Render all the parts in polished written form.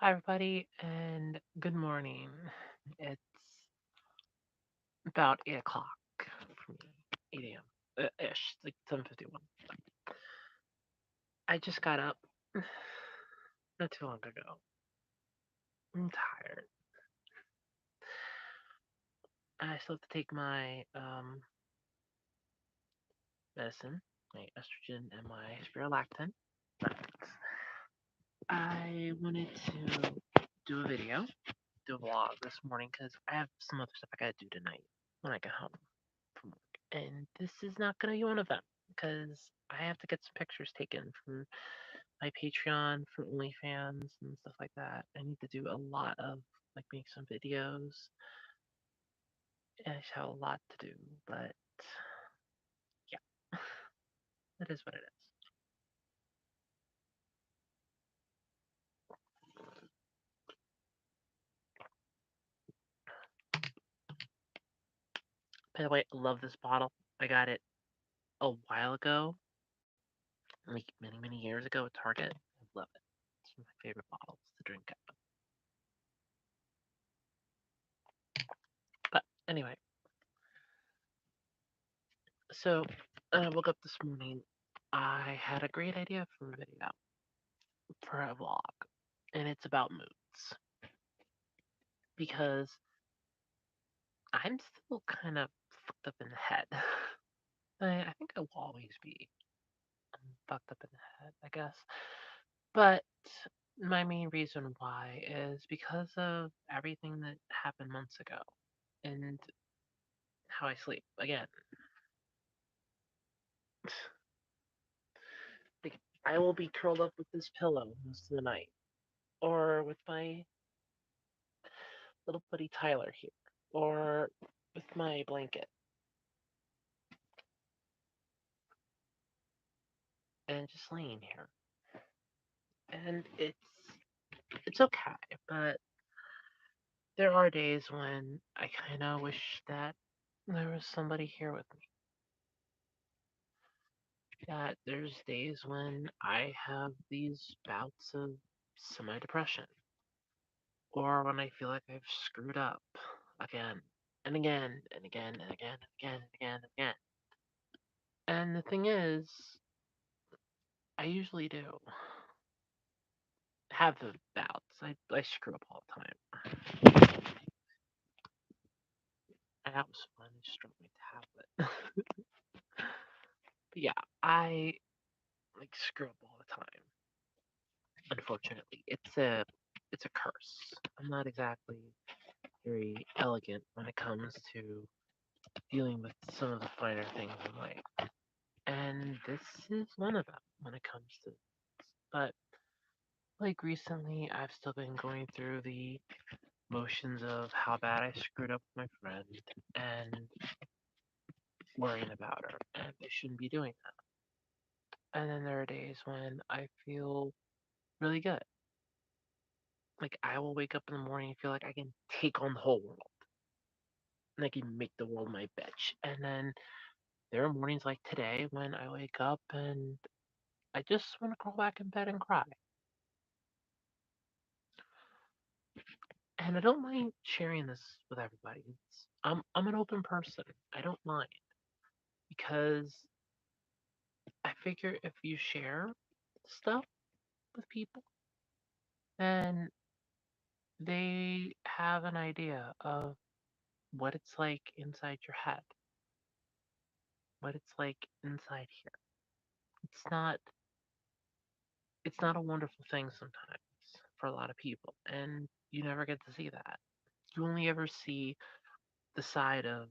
Hi, everybody, and good morning. It's about 8 o'clock for me, 8 a.m. Ish, like 7:51. I just got up not too long ago. I'm tired. I still have to take my medicine, my estrogen and my spirulactin. But I wanted to do a video, do a vlog this morning because I have some other stuff I gotta do tonight when I get home from work. And this is not gonna be one of them because I have to get some pictures taken for my Patreon, for OnlyFans and stuff like that. I need to do a lot of like make some videos. I just have a lot to do, but yeah, that is what it is. By the way, I love this bottle. I got it a while ago, like many, many years ago at Target. I love it. It's one of my favorite bottles to drink out of. But anyway, so I woke up this morning. I had a great idea for a video, for a vlog, and it's about moods because I'm still kind of fucked up in the head. I think I will always be fucked up in the head, I guess. But my main reason why is because of everything that happened months ago and how I sleep. Again, like I will be curled up with this pillow most of the night, or with my little buddy Tyler here, or with my blanket, and just laying here. And it's okay, but there are days when I kind of wish that there was somebody here with me. That there's days when I have these bouts of semi depression, or when I feel like I've screwed up again and again and again and again and again and again and again. And the thing is, I usually do have the bouts. I screw up all the time. And that was fun. I just dropped my tablet. But yeah, I like screw up all the time. Unfortunately, it's a curse. I'm not exactly very elegant when it comes to dealing with some of the finer things in life. And this is one of them when it comes to this. But like recently, I've still been going through the motions of how bad I screwed up with my friend and worrying about her, and I shouldn't be doing that. And then there are days when I feel really good. Like I will wake up in the morning and feel like I can take on the whole world. And I can make the world my bitch. And then there are mornings like today when I wake up and I just want to crawl back in bed and cry. And I don't mind sharing this with everybody. I'm an open person. I don't mind because I figure if you share stuff with people, then they have an idea of what it's like inside your head, what it's like inside here. It's not it's not a wonderful thing sometimes for a lot of people, and you never get to see that. You only ever see the side of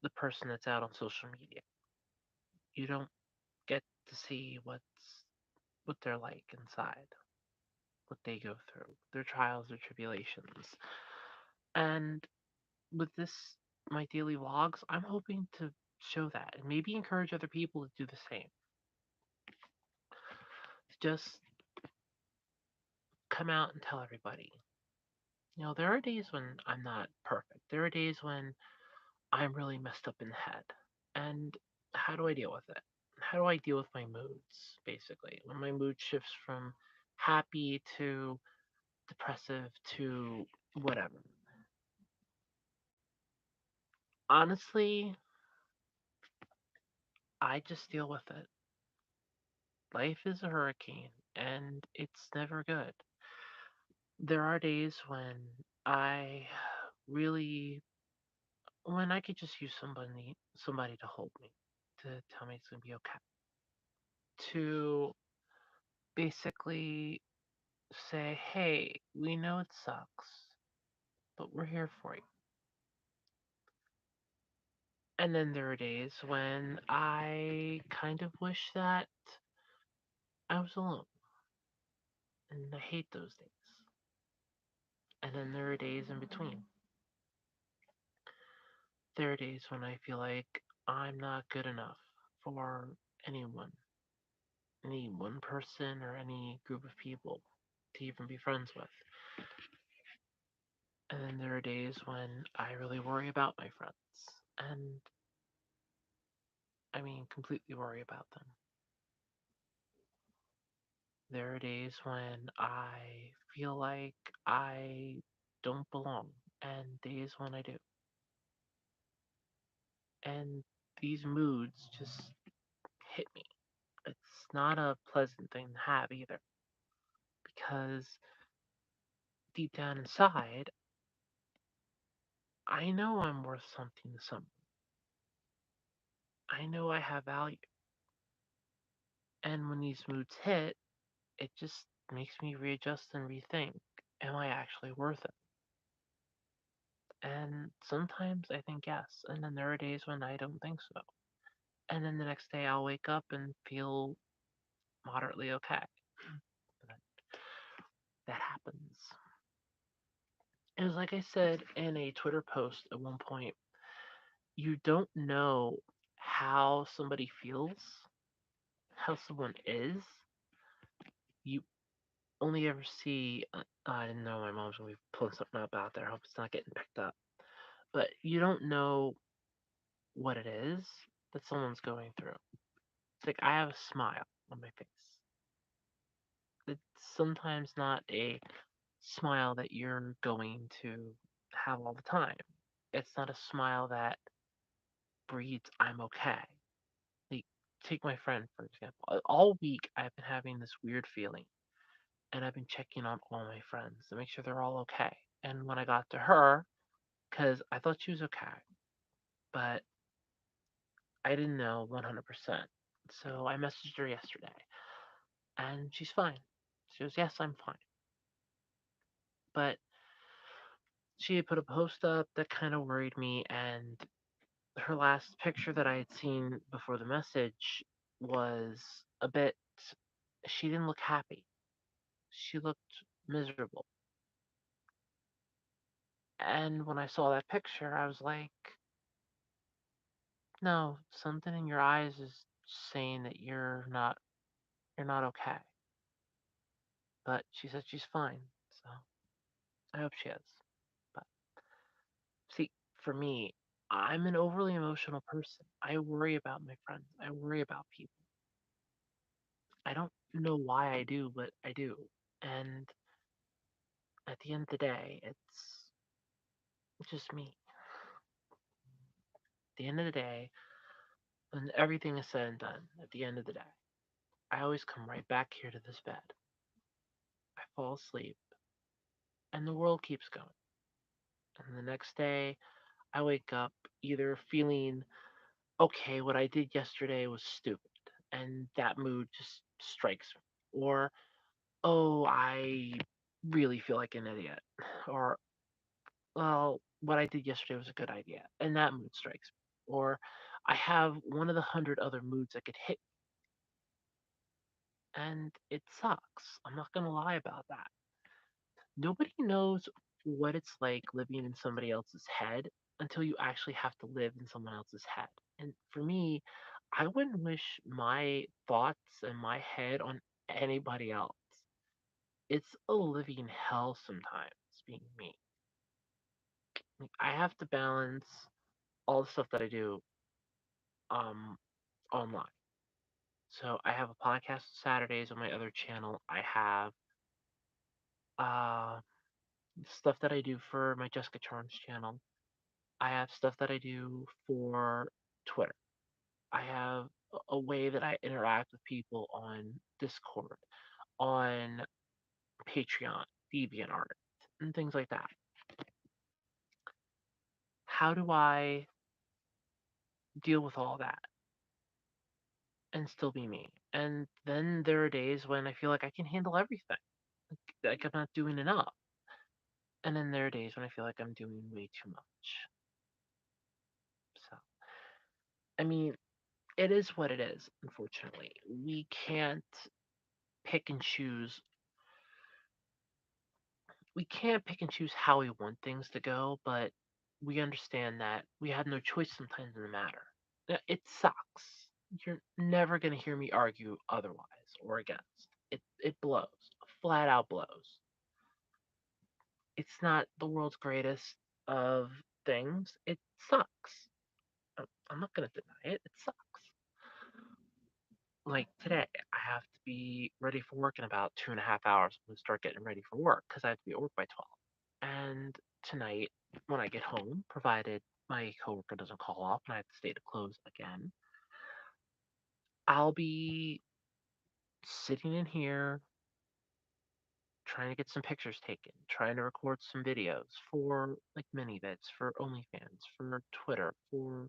the person that's out on social media. You don't get to see what they're like inside, what they go through, their trials, their tribulations. And with this my daily vlogs, I'm hoping to show that and maybe encourage other people to do the same. Just come out and tell everybody. There are days when I'm not perfect. There are days when I'm really messed up in the head. And how do I deal with it? How do I deal with my moods, basically? When my mood shifts from happy to depressive to whatever. Honestly, I just deal with it. Life is a hurricane, and it's never good. There are days when I really, when I could just use somebody to hold me, to tell me it's gonna be okay, to basically say, hey, we know it sucks, but we're here for you. And then there are days when I kind of wish that I was alone, and I hate those days. And then there are days in between. There are days when I feel like I'm not good enough for anyone, any one person or any group of people to even be friends with. And then there are days when I really worry about my friends. And I mean, completely worry about them. There are days when I feel like I don't belong, and days when I do. And these moods just hit me. It's not a pleasant thing to have either, because deep down inside, I know I'm worth something to someone. I know I have value. And when these moods hit, it just makes me readjust and rethink, am I actually worth it? And sometimes I think yes, and then there are days when I don't think so. And then the next day I'll wake up and feel moderately okay. That, that happens. It was like I said in a Twitter post at one point, you don't know how somebody feels, how someone is. You only ever see. I didn't know my mom's gonna be pulling something up out there. I hope it's not getting picked up. But you don't know what it is that someone's going through. It's like I have a smile on my face. It's sometimes not a smile that you're going to have all the time. It's not a smile that breeds I'm okay. Like, take my friend, for example. All week I've been having this weird feeling, and I've been checking on all my friends to make sure they're all okay. And when I got to her, because I thought she was okay, but I didn't know 100%. So I messaged her yesterday, and she's fine. She goes, yes, I'm fine. But she had put a post up that kind of worried me, and her last picture that I had seen before the message was a bit, she didn't look happy. She looked miserable. And when I saw that picture, I was like, no, something in your eyes is saying that you're not okay. But she said she's fine. So I hope she is. But see, for me, I'm an overly emotional person. I worry about my friends. I worry about people. I don't know why I do, but I do. And at the end of the day, it's just me. At the end of the day, when everything is said and done, at the end of the day, I always come right back here to this bed. I fall asleep, and the world keeps going. And the next day, I wake up either feeling, okay, what I did yesterday was stupid, and that mood just strikes me. Or, oh, I really feel like an idiot. Or, well, what I did yesterday was a good idea, and that mood strikes me. Or, I have one of the hundred other moods that could hit, and it sucks. I'm not gonna lie about that. Nobody knows what it's like living in somebody else's head until you actually have to live in someone else's head. And for me, I wouldn't wish my thoughts and my head on anybody else. It's a living hell sometimes being me. Like, I have to balance all the stuff that I do um online. So I have a podcast Saturdays on my other channel. I have uh, stuff that I do for my Jessica Charms channel. I have stuff that I do for Twitter. I have a way that I interact with people on Discord, on Patreon, DeviantArt, and things like that. How do I deal with all that and still be me? And then there are days when I feel like I can handle everything, like I'm not doing enough. And then there are days when I feel like I'm doing way too much. So, I mean, it is what it is, unfortunately. We can't pick and choose. We can't pick and choose how we want things to go, but we understand that we have no choice sometimes in the matter. It sucks. You're never going to hear me argue otherwise or against. It blows. Flat out blows. It's not the world's greatest of things. It sucks. I'm not going to deny it. It sucks. Like today, I have to be ready for work in about 2.5 hours. I'm going to start getting ready for work because I have to be at work by 12. And tonight, when I get home, provided my coworker doesn't call off and I have to stay to close again, I'll be sitting in here trying to get some pictures taken, trying to record some videos for like mini bits, for OnlyFans, for Twitter, for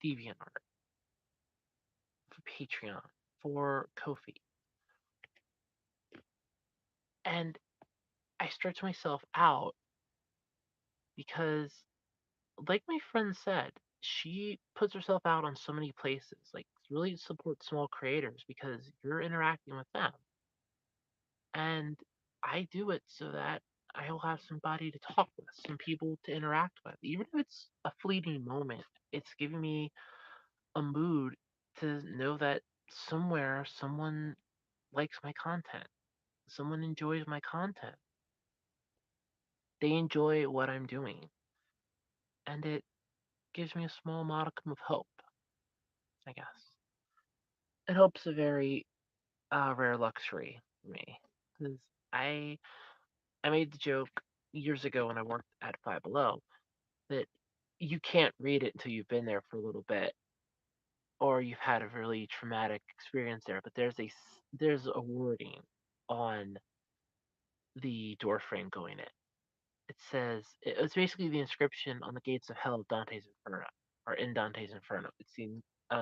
DeviantArt, for Patreon, for Kofi. And I stretch myself out because, like my friend said, she puts herself out on so many places. Like, really support small creators because you're interacting with them. And I do it so that I will have somebody to talk with, some people to interact with. Even if it's a fleeting moment, it's giving me a mood to know that somewhere someone likes my content, someone enjoys my content. They enjoy what I'm doing. And it gives me a small modicum of hope, I guess. And hope's a very rare luxury for me. Because I, I made the joke years ago when I worked at Five Below that you can't read it until you've been there for a little bit or you've had a really traumatic experience there. But there's a wording on the door frame going in. It says it's basically the inscription on the gates of hell of Dante's Inferno, or in Dante's Inferno. It's the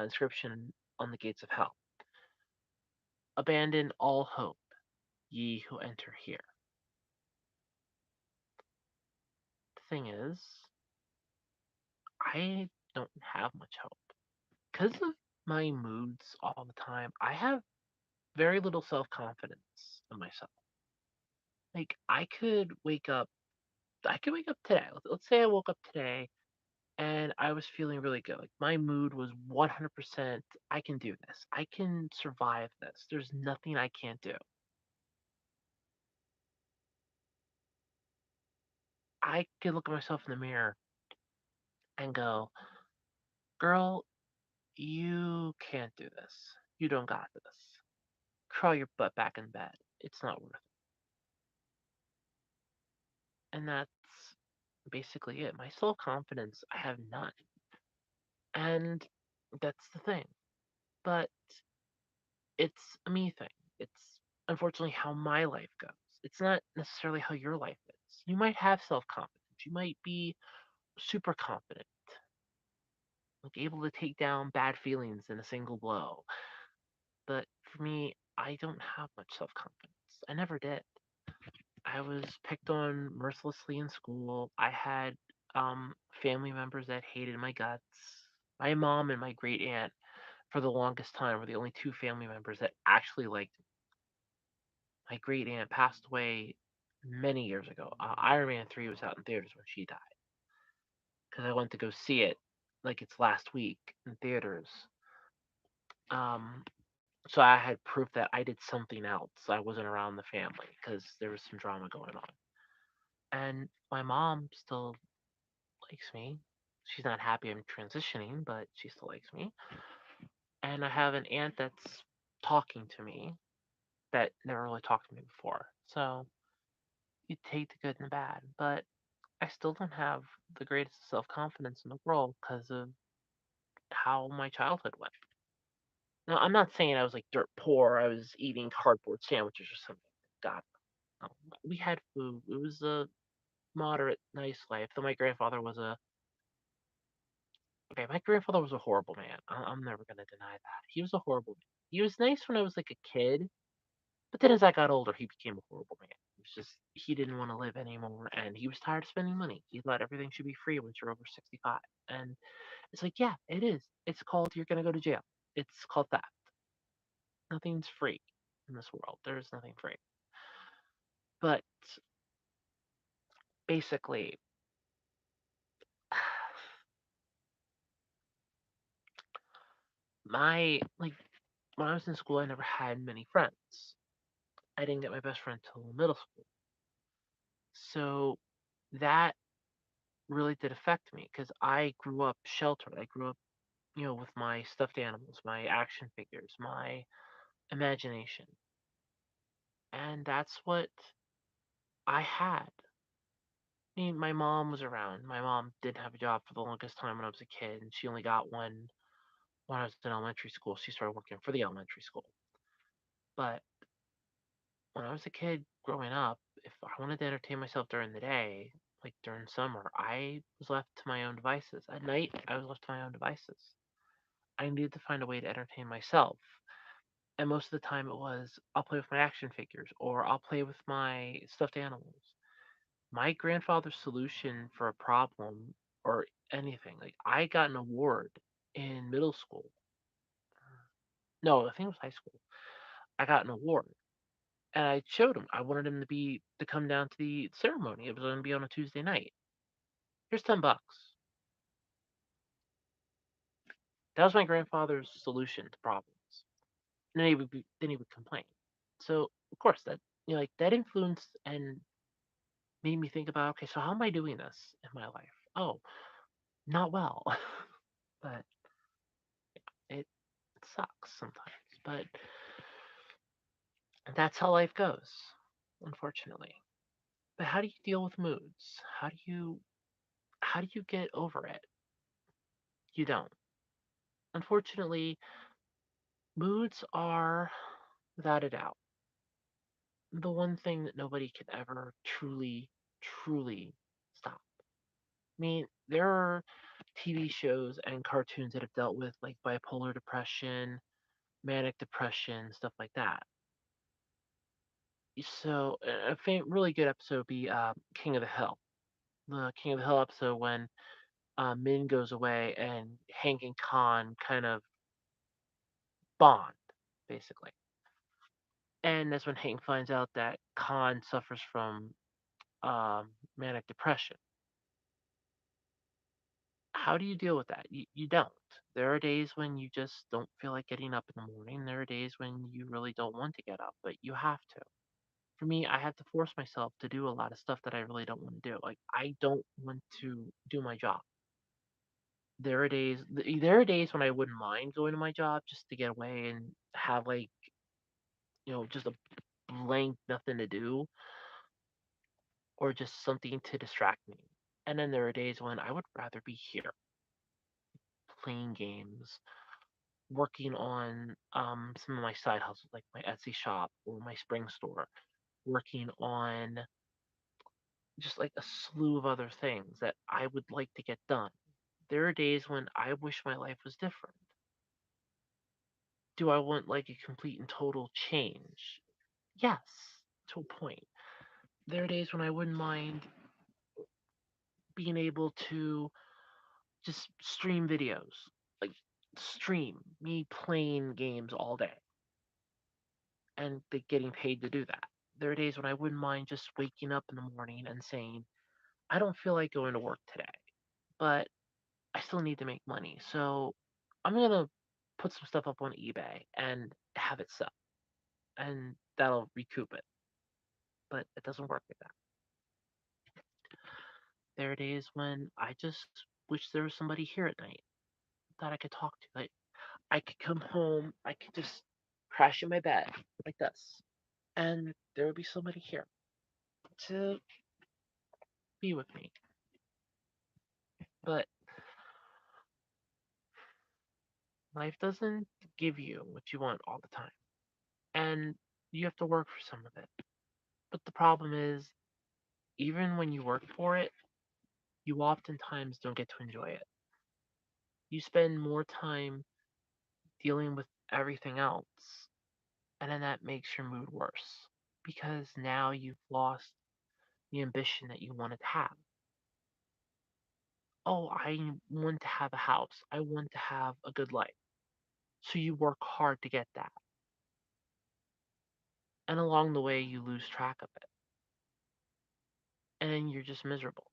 inscription on the gates of hell. Abandon all hope, ye who enter here. The thing is, I don't have much hope. Because of my moods all the time, I have very little self confidence in myself. Like I could wake up today. Let's say I woke up today and I was feeling really good. Like my mood was 100%. I can do this. I can survive this. There's nothing I can't do. I could look at myself in the mirror and go, "Girl, you can't do this. You don't got this. Crawl your butt back in bed. It's not worth it." And that's basically it. My self confidence, I have none. And that's the thing. But it's a me thing. It's unfortunately how my life goes. It's not necessarily how your life is. You might have self confidence. You might be super confident, like able to take down bad feelings in a single blow. But for me, I don't have much self confidence. I never did. I was picked on mercilessly in school. I had family members that hated my guts. My mom and my great aunt, for the longest time, were the only two family members that actually liked me. My great aunt passed away many years ago. Iron Man 3 was out in theaters when she died because I went to go see it like it's last week in theaters. Um, so I had proof that I did something else. I wasn't around the family because there was some drama going on. And my mom still likes me. She's not happy I'm transitioning, but she still likes me. And I have an aunt that's talking to me that never really talked to me before. So You take the good and the bad, but I still don't have the greatest self confidence in the world because of how my childhood went. Now, I'm not saying I was like dirt poor. I was eating cardboard sandwiches or something. God, no. We had food. It was a moderate, nice life. Though my grandfather was a okay. My grandfather was a horrible man. I'm never gonna deny that. He was a horrible man. He was nice when I was like a kid, but then as I got older, he became a horrible man. It was just he didn't want to live anymore, and he was tired of spending money. He thought everything should be free once you're over 65, and it's like, yeah, it is. It's called you're gonna go to jail. It's called theft. Nothing's free in this world. There's nothing free. But basically, my like when I was in school, I never had many friends. I didn't get my best friend till middle school, so that really did affect me because I grew up sheltered. I grew up, with my stuffed animals, my action figures, my imagination, and that's what I had. I mean, my mom was around. My mom didn't have a job for the longest time when I was a kid, and she only got one when I was in elementary school. She started working for the elementary school. But when I was a kid growing up, if I wanted to entertain myself during the day, like during summer, I was left to my own devices. At night, I was left to my own devices. I needed to find a way to entertain myself. And most of the time it was I'll play with my action figures or I'll play with my stuffed animals. My grandfather's solution for a problem or anything, like I got an award in middle school. No, I think it was high school. I got an award and I showed him. I wanted him to come down to the ceremony. It was going to be on a Tuesday night. Here's $10. That was my grandfather's solution to problems. And then he would complain. So of course like that influenced and made me think about, okay, so how am I doing this in my life? Oh, not well. But it sucks sometimes. But that's how life goes, unfortunately. But how do you deal with moods? How do you get over it? You don't. Unfortunately, moods are, without a doubt, the one thing that nobody can ever truly, truly stop. I mean, there are TV shows and cartoons that have dealt with like bipolar depression, manic depression, stuff like that. So really good episode would be King of the Hill. The King of the Hill episode when Min goes away and Hank and Khan kind of bond, basically. And that's when Hank finds out that Khan suffers from manic depression. How do you deal with that? You don't. There are days when you just don't feel like getting up in the morning. There are days when you really don't want to get up, but you have to. For me, I have to force myself to do a lot of stuff that I really don't want to do. Like I don't want to do my job. There are days when I wouldn't mind going to my job just to get away and have like, just a blank nothing to do or just something to distract me. And then there are days when I would rather be here playing games, working on some of my side hustles like my Etsy shop or my spring store, working on just like a slew of other things that I would like to get done. There are days when I wish my life was different. Do I want like a complete and total change? Yes, to a point. There are days when I wouldn't mind being able to just stream videos, like stream me playing games all day and getting paid to do that. There are days when I wouldn't mind just waking up in the morning and saying, I don't feel like going to work today, but I still need to make money. So I'm going to put some stuff up on eBay and have it sell, and that'll recoup it. But it doesn't work like that. There are days when I just wish there was somebody here at night that I could talk to. Like I could come home, I could just crash in my bed like this, and there would be somebody here. to be with me. But life doesn't give you what you want all the time. And you have to work for some of it. But the problem is, even when you work for it, you oftentimes don't get to enjoy it. You spend more time dealing with everything else, and then that makes your mood worse because now you've lost the ambition that you wanted to have. Oh, I want to have a house. I want to have a good life. So you work hard to get that. And along the way, you lose track of it. And then you're just miserable.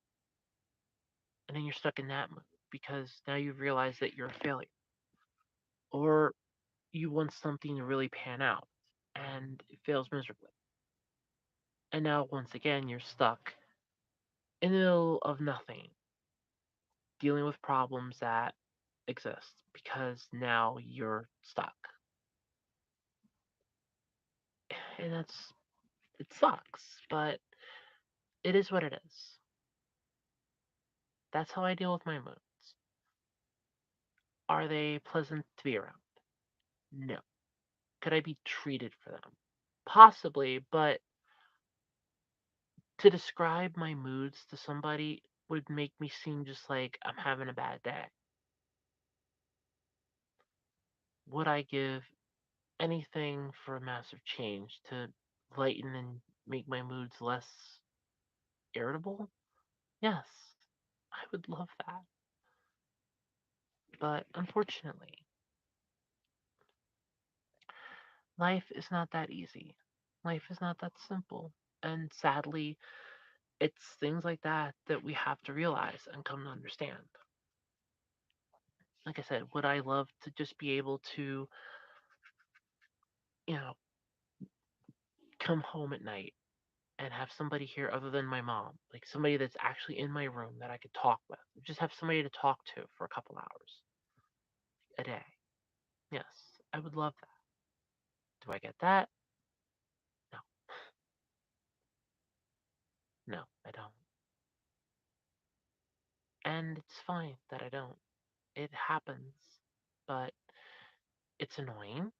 And then you're stuck in that mood because now you realize that you're a failure. Or you want something to really pan out and it fails miserably. And now, once again, you're stuck in the middle of nothing, dealing with problems that exist because now you're stuck. And it sucks, but it is what it is. That's how I deal with my moods. Are they pleasant to be around? No. Could I be treated for them? Possibly, but to describe my moods to somebody would make me seem just like I'm having a bad day. Would I give anything for a massive change to lighten and make my moods less irritable? Yes, I would love that. But unfortunately, life is not that easy. Life is not that simple. And sadly, it's things like that that we have to realize and come to understand. Like I said, would I love to just be able to, you know, come home at night and have somebody here other than my mom, like somebody that's actually in my room that I could talk with, just have somebody to talk to for a couple hours a day. Yes, I would love that. Do I get that? No, no, I don't. And it's fine that I don't. It happens, but it's annoying.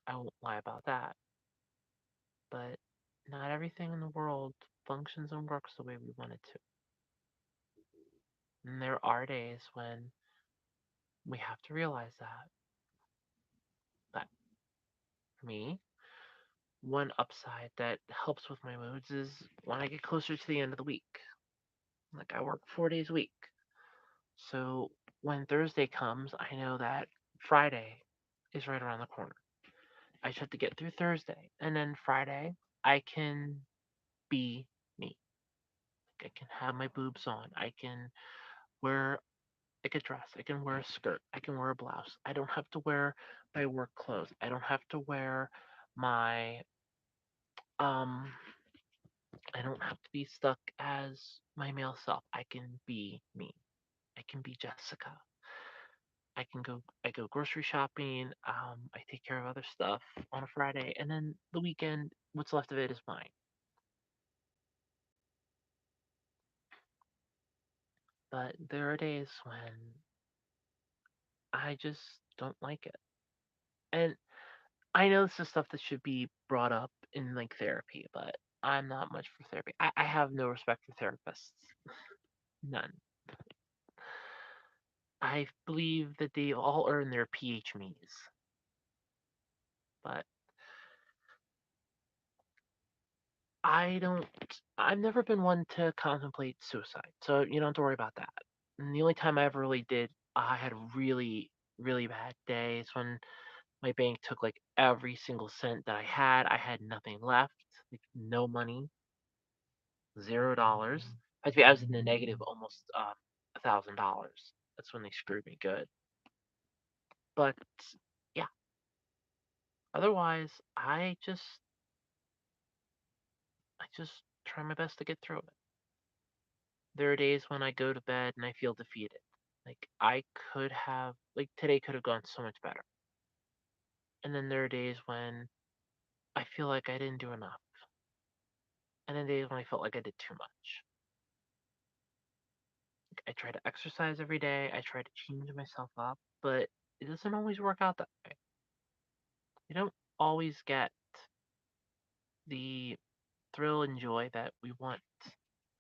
I won't lie about that. But not everything in the world functions and works the way we want it to. And there are days when we have to realize that. But for me, one upside that helps with my moods is when I get closer to the end of the week. Like I work 4 days a week. So when Thursday comes, I know that Friday is right around the corner. I just have to get through Thursday. And then Friday, I can be me. Like I can have my boobs on. I can wear like a dress. I can wear a skirt. I can wear a blouse. I don't have to wear my work clothes. I don't have to wear my um I don't have to be stuck as my male self. I can be me. I can be Jessica. I go grocery shopping, I take care of other stuff on a Friday, and then the weekend, what's left of it is mine. But there are days when I just don't like it. And I know this is stuff that should be brought up in like therapy, but I'm not much for therapy. I have no respect for therapists. None. I believe that they all earn their PhMEs, but I don't. I've never been one to contemplate suicide, so you don't have to worry about that. And the only time I ever really did, I had really bad days when my bank took like every single cent that I had. I had nothing left, like no money, $0. I was in the negative almost $1,000. That's when they screwed me good. But yeah, otherwise, I just try my best to get through it. There are days when I go to bed and I feel defeated. Like I could have, like today could have gone so much better. And then there are days when I feel like I didn't do enough. and then days when I felt like I did too much. I try to exercise every day, I try to change myself up, but it doesn't always work out that way. You don't always get the thrill and joy that we want,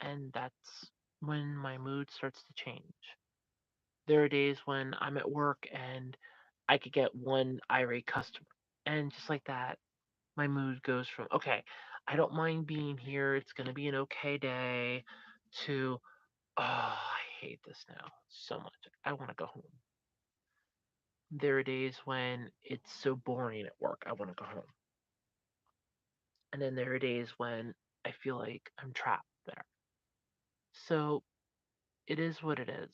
and that's when my mood starts to change. There are days when I'm at work and I could get one irate customer, and just like that, my mood goes from, okay, I don't mind being here, it's going to be an okay day, to, oh, I hate this now so much. I want to go home. There are days when it's so boring at work, I want to go home. And then there are days when I feel like I'm trapped there. So it is what it is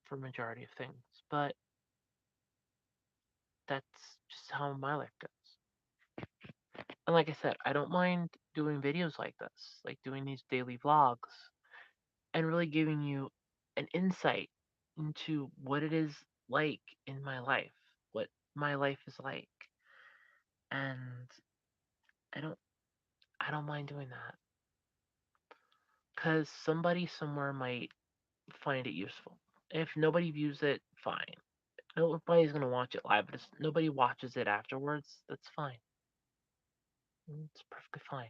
for majority of things, but that's just how my life goes. And like I said, I don't mind doing videos like this, like doing these daily vlogs and really giving you an insight into what it is like in my life, what my life is like. And I don't I don't mind doing that cuz somebody somewhere might find it useful. If nobody views it, fine. Nobody's going to watch it live, but if nobody watches it afterwards, that's fine. It's perfectly fine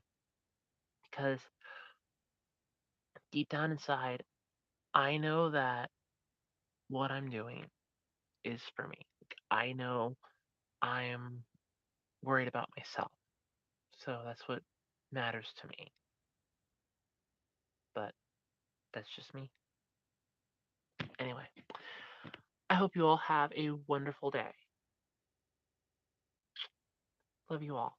because deep down inside, I know that what I'm doing is for me. I know I am worried about myself. So that's what matters to me. But that's just me. Anyway, I hope you all have a wonderful day. Love you all.